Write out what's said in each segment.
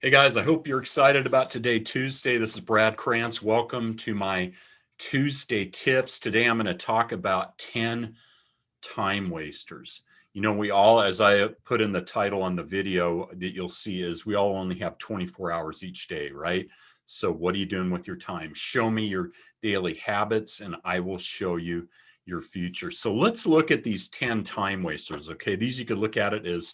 Hey guys, I hope you're excited about today, Tuesday. This is Brad Krantz. Welcome to my Tuesday tips. Today I'm going to talk about 10 time wasters. We all, as I put in the title on the video that you'll see, is we all only have 24 hours each day, right? So what are you doing with your time? Show me your daily habits and I will show you your future. So let's look at these 10 time wasters, okay? These you could look at it as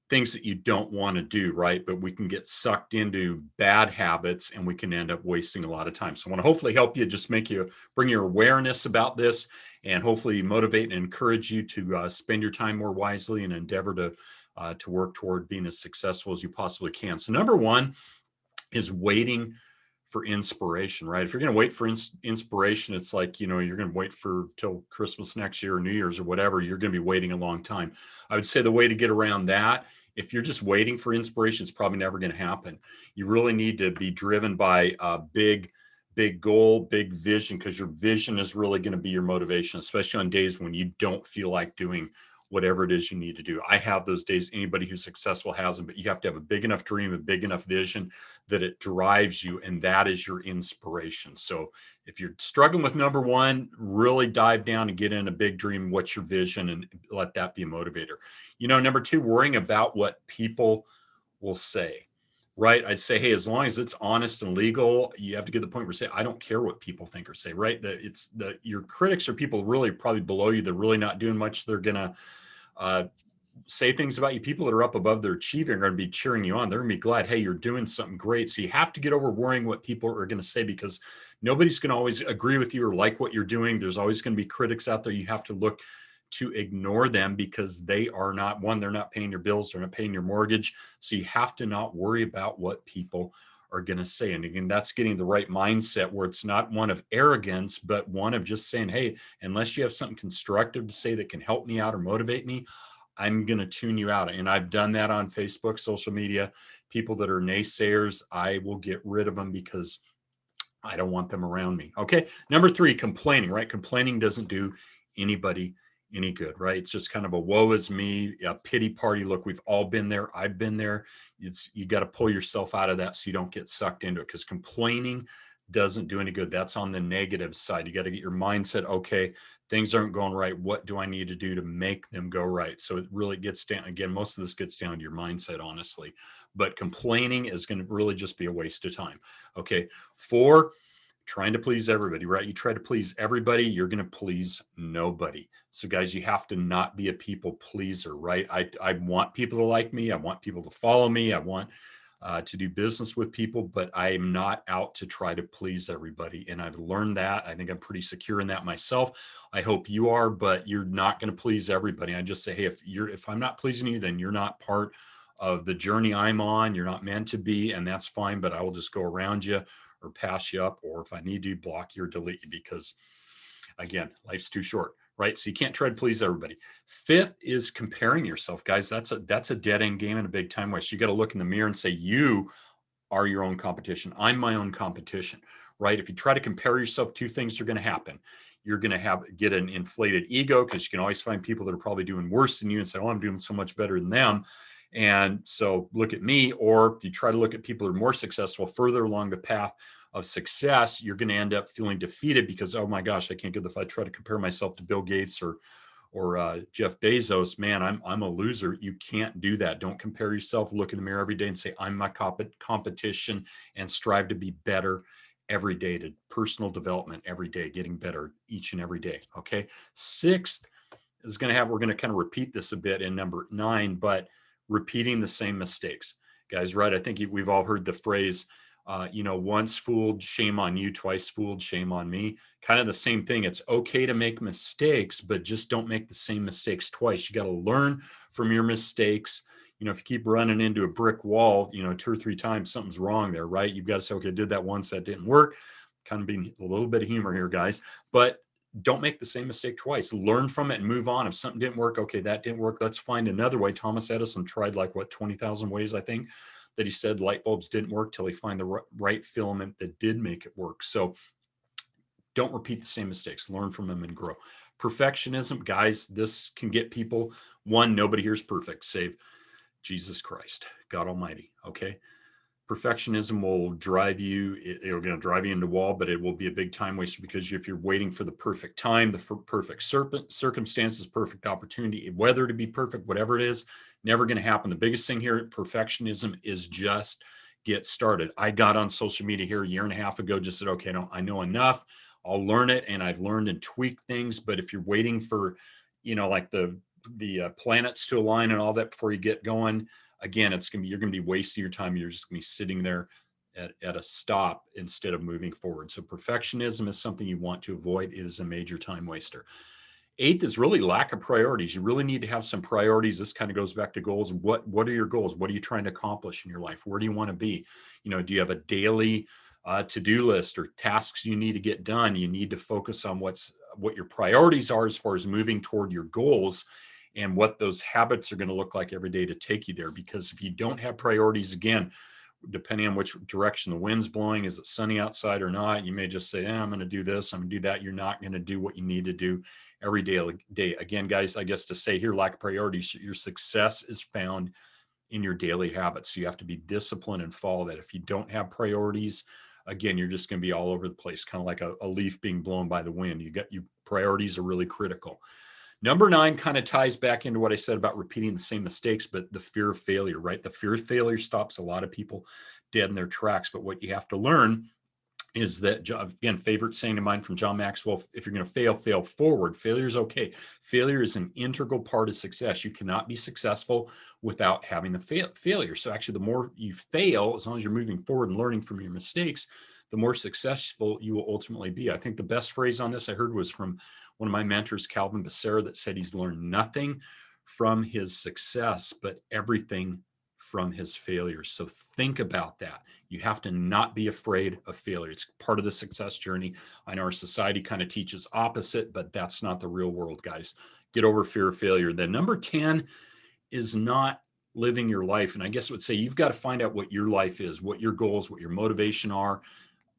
things that you don't want to do, right? But we can get sucked into bad habits and we can end up wasting a lot of time. So I want to hopefully help you, just make you bring your awareness about this and hopefully motivate and encourage you to spend your time more wisely and endeavor to work toward being as successful as you possibly can. So number one is waiting for inspiration, right? If you're going to wait for inspiration, it's like, you're going to wait for till Christmas next year or New Year's or whatever, you're going to be waiting a long time. I would say the way to get around that, if you're just waiting for inspiration, it's probably never going to happen. You really need to be driven by a big goal, big vision, because your vision is really going to be your motivation, especially on days when you don't feel like doing whatever it is you need to do. I have those days. Anybody who's successful has them, but you have to have a big enough dream, a big enough vision that it drives you, and that is your inspiration. So if you're struggling with number one, really dive down and get in a big dream. What's your vision, and let that be a motivator. Number two, worrying about what people will say. Right. I'd say, hey, as long as it's honest and legal, you have to get to the point where you say, I don't care what people think or say, right? Your critics are people really probably below you. They're really not doing much. They're gonna uh, say things about you. People that are up above, they're achieving, are going to be cheering you on. They're going to be glad, hey, you're doing something great. So you have to get over worrying what people are going to say, because nobody's going to always agree with you or like what you're doing. There's always going to be critics out there. You have to look to ignore them, because they are not, one, they're not paying your bills, they're not paying your mortgage. So you have to not worry about what people are going to say. And again, that's getting the right mindset, where it's not one of arrogance, but one of just saying, hey, unless you have something constructive to say that can help me out or motivate me, I'm going to tune you out. And I've done that on Facebook, social media. People that are naysayers, I will get rid of them, because I don't want them around me. Okay. Number three, complaining, right? Complaining doesn't do anybody any good, right? It's just kind of a woe is me, a pity party. Look, we've all been there. I've been there. You got to pull yourself out of that so you don't get sucked into it, because complaining doesn't do any good. That's on the negative side. You got to get your mindset, okay, things aren't going right. What do I need to do to make them go right? So it really gets down, again, most of this gets down to your mindset, honestly. But complaining is going to really just be a waste of time. Okay. Four, trying to please everybody, right? You try to please everybody, you're going to please nobody. So guys, you have to not be a people pleaser, right? I want people to like me. I want people to follow me. I want to do business with people, but I am not out to try to please everybody. And I've learned that. I think I'm pretty secure in that myself. I hope you are, but you're not going to please everybody. I just say, hey, if I'm not pleasing you, then you're not part of the journey I'm on. You're not meant to be, and that's fine. But I will just go around you or pass you up, or if I need to, block you or delete you, because again, life's too short, right? So you can't try to please everybody. Fifth is comparing yourself, guys. That's a dead end game and a big time waste. You got to look in the mirror and say, you are your own competition. I'm my own competition, right? If you try to compare yourself, two things are going to happen. You're going to get an inflated ego, because you can always find people that are probably doing worse than you and say, oh, I'm doing so much better than them. And so look at me. Or if you try to look at people who are more successful further along the path of success, you're going to end up feeling defeated, because, oh my gosh, I can't get, if I try to compare myself to Bill Gates or Jeff Bezos, man, I'm a loser. You can't do that. Don't compare yourself. Look in the mirror every day and say, I'm my competition, and strive to be better every day, to personal development every day, getting better each and every day. Okay. Sixth is we're going to kind of repeat this a bit in number 9, but repeating the same mistakes, guys, right? I think we've all heard the phrase, once fooled, shame on you, twice fooled, shame on me. Kind of the same thing. It's okay to make mistakes, but just don't make the same mistakes twice. You got to learn from your mistakes. If you keep running into a brick wall, 2 or 3 times, something's wrong there, right? You've got to say, okay, I did that once, that didn't work. Kind of being a little bit of humor here, guys, but don't make the same mistake twice. Learn from it and move on. If something didn't work, okay, that didn't work. Let's find another way. Thomas Edison tried 20,000 ways, I think, that he said light bulbs didn't work till he find the right filament that did make it work. So don't repeat the same mistakes. Learn from them and grow. Perfectionism, guys, this can get people. One, nobody here is perfect, save Jesus Christ, God Almighty. Okay. Perfectionism will drive you, it'll going to drive you into the wall, but it will be a big time waster because if you're waiting for the perfect time, the perfect circumstances, perfect opportunity, weather to be perfect, whatever it is, never going to happen. The biggest thing here at perfectionism is just get started. I got on social media here a year and a half ago, just said, okay, no, I know enough. I'll learn it. And I've learned and tweaked things. But if you're waiting for, like the planets to align and all that before you get going, again, you're going to be wasting your time. You're just going to be sitting there at a stop instead of moving forward. So perfectionism is something you want to avoid. It is a major time waster. Eighth is really lack of priorities. You really need to have some priorities. This kind of goes back to goals. What are your goals? What are you trying to accomplish in your life? Where do you want to be? Do you have a daily to-do list or tasks you need to get done? You need to focus on what your priorities are as far as moving toward your goals and what those habits are going to look like every day to take you there. Because if you don't have priorities, again, depending on which direction the wind's blowing, is it sunny outside or not, you may just say, I'm going to do this, I'm going to do that. You're not going to do what you need to do every day. Again, guys, I guess to say here, lack of priorities, your success is found in your daily habits. So you have to be disciplined and follow that. If you don't have priorities, again, you're just going to be all over the place, kind of like a leaf being blown by the wind. Your priorities are really critical. Number 9 kind of ties back into what I said about repeating the same mistakes, but the fear of failure, right? The fear of failure stops a lot of people dead in their tracks. But what you have to learn is that, again, favorite saying of mine from John Maxwell, if you're going to fail, fail forward. Failure is okay. Failure is an integral part of success. You cannot be successful without having the failure. So actually, the more you fail, as long as you're moving forward and learning from your mistakes, the more successful you will ultimately be. I think the best phrase on this I heard was from one of my mentors, Calvin Becerra, that said he's learned nothing from his success, but everything from his failures. So think about that. You have to not be afraid of failure. It's part of the success journey. I know our society kind of teaches opposite, but that's not the real world, guys. Get over fear of failure. Then number 10 is not living your life. And I guess I would say you've got to find out what your life is, what your goals, what your motivation are,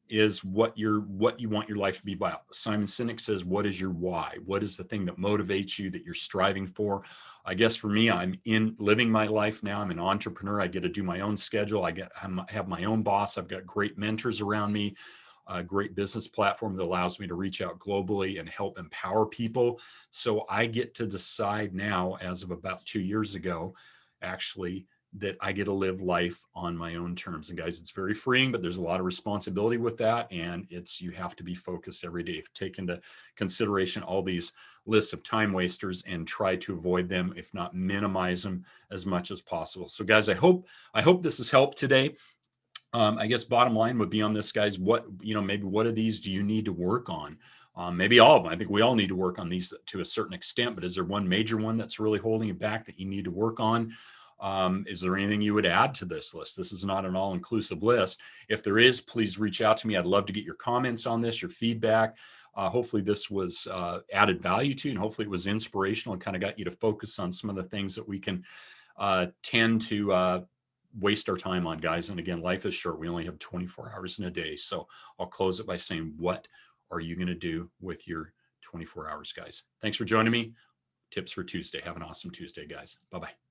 is what you want your life to be about. Simon Sinek says, what is your why? What is the thing that motivates you, that you're striving for? I guess for me, I'm in living my life now. I'm an entrepreneur. I get to do my own schedule. I have my own boss. I've got great mentors around me, a great business platform that allows me to reach out globally and help empower people. So I get to decide now, as of about 2 years ago, actually, that I get to live life on my own terms. And guys, it's very freeing, but there's a lot of responsibility with that. And you have to be focused every day. Take into consideration all these lists of time wasters and try to avoid them, if not minimize them as much as possible. So guys, I hope this has helped today. I guess bottom line would be on this, guys, maybe what of these do you need to work on? Maybe all of them. I think we all need to work on these to a certain extent, but is there one major one that's really holding you back that you need to work on? Is there anything you would add to this list? This is not an all-inclusive list. If there is, please reach out to me. I'd love to get your comments on this, your feedback. Hopefully this was added value to you, and hopefully it was inspirational and kind of got you to focus on some of the things that we can tend to waste our time on, guys. And again, life is short. We only have 24 hours in a day. So I'll close it by saying, what are you going to do with your 24 hours, guys? Thanks for joining me. Tips for Tuesday. Have an awesome Tuesday, guys. Bye-bye.